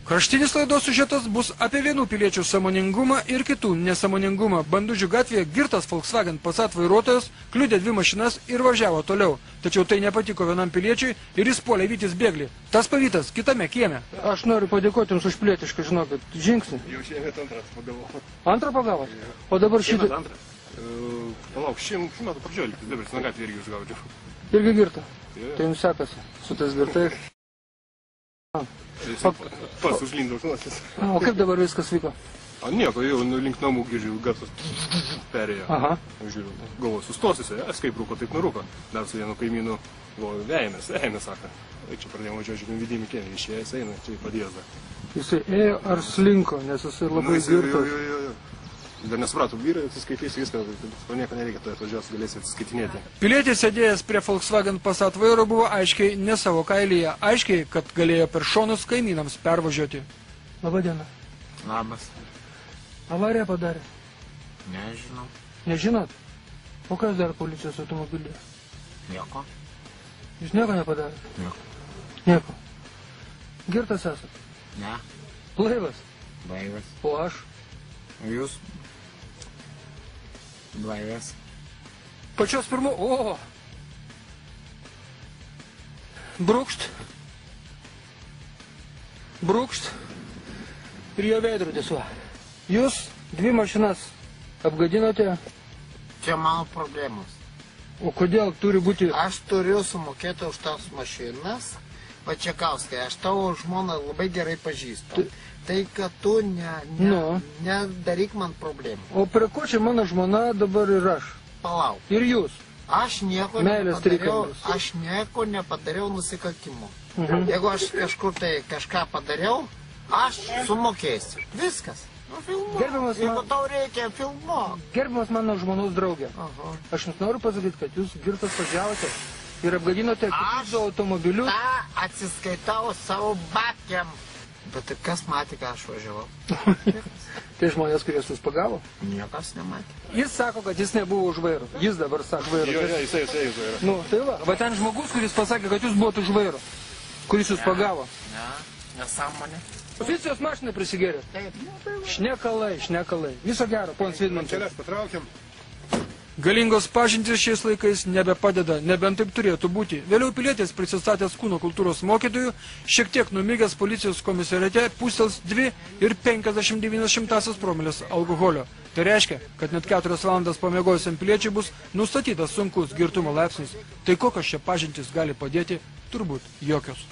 Kraštinis laidos siužetas bus apie vienų piliečių sąmoningumą ir kitų nesąmoningumą. Bandužių gatvėje girtas Volkswagen Passat vairuotojas kliudė 2 mašinas ir važiavo toliau. Tačiau tai nepatiko vienam piliečiui ir jis puolė vytis bėglį. Tas pavytas kitame kieme. Aš noriu padėkoti Jums už pilietišką, žinokit, žingsnį. Jau šiemet antras pagavau. Antrą pagavot? O dabar šitą... Palauk, šiemet metų pradžioje liktis, dabar sena gatvė irgi užgaudžiau. Irgi girta? Tai Jums sekasi su tais girtais. Pas užlindau žinotis. O kaip dabar viskas vyko? A nieko, jau link namų grįžiu, gatvas perėjo. Aha. Žiūriu, galvoju, sustosiusi, kaip rūko, taip nurūko. Dar su vienu kaimynu, galvoju, eina, sako. Čia pradėjome važiuoti, žiūrėjom vidinį kėlį, išėjęs eina, čia padėza. Jisai ėjo ar slinko, nes jisai labai girtas. Jo. Dar nesupratų, vyrai atsiskaitys viską, nieko nereikia, tai atvažiuos galėsi atsiskaitinėti. Pilietis sėdėjęs prie Volkswagen Passat vairo buvo aiškiai ne savo kailyje, aiškiai, kad galėjo per šonus kaimynams pervažiuoti. Labadiena. Labas. Avariją padarė? Nežinau. Nežinot? O kas dar policijos automobilyje? Nieko. Jūs nieko nepadarė? Nieko. Girtas esat? Ne. Blaivas? Blaivas. O aš? O jūs? Blaivas. Pačios pirmo... O! Brūkšt. Brūkšt. Ir jo veidrodis, va. Jūs 2 mašinas apgadinote. Čia mano problemos. O kodėl turi būti... Aš turiu sumokėti už tas mašinas. Pačiakauskai, aš tavo žmoną labai gerai pažįstu. Tai, kad tu nedaryk man problemų. O prie ko čia mano žmona dabar ir aš? Palauk. Ir jūs? Aš nieko nepadariau nusikaltimų. Jeigu aš kažkur tai kažką padariau, aš sumokėsiu. Viskas. Gerbiamas jeigu tau reikia filmuo. Gerbiamas mano žmonos draugė. Aš jums noriu pasakyti, kad jūs girtas važiavote ir apgadinote kitus automobilius. Aš tą atsiskaitau savo babkiam. Bet kas matė, ką aš važiavau? Tai žmonės, kurie jūs pagavo? Niekas nematė. Jis sako, kad jis nebuvo už vairo. Jis dabar sako vairo. Jo, jisai už vairo. Nu, tai va. Va ten žmogus, kuris pasakė, kad jūs buvote už vairo. Kuris jūs pagavo. Ne, nesąmonė. Policijos mašiną prisigėrė. Taip. Šnekalai. Viso gero, ponas Vidmantas. Kelias patraukiam. Galingos pažintys šiais laikais nebepadeda, nebent taip turėtų būti. Vėliau pilietis prisistatęs kūno kultūros mokytojų, šiek tiek numigęs policijos komisariate pūstels 2,59 promilės alkoholio. Tai reiškia, kad net 4 valandas pamiegojusiam piliečiui bus nustatytas sunkus girtumo laipsnis. Tai kokios čia pažintys gali padėti? Turbūt jokios.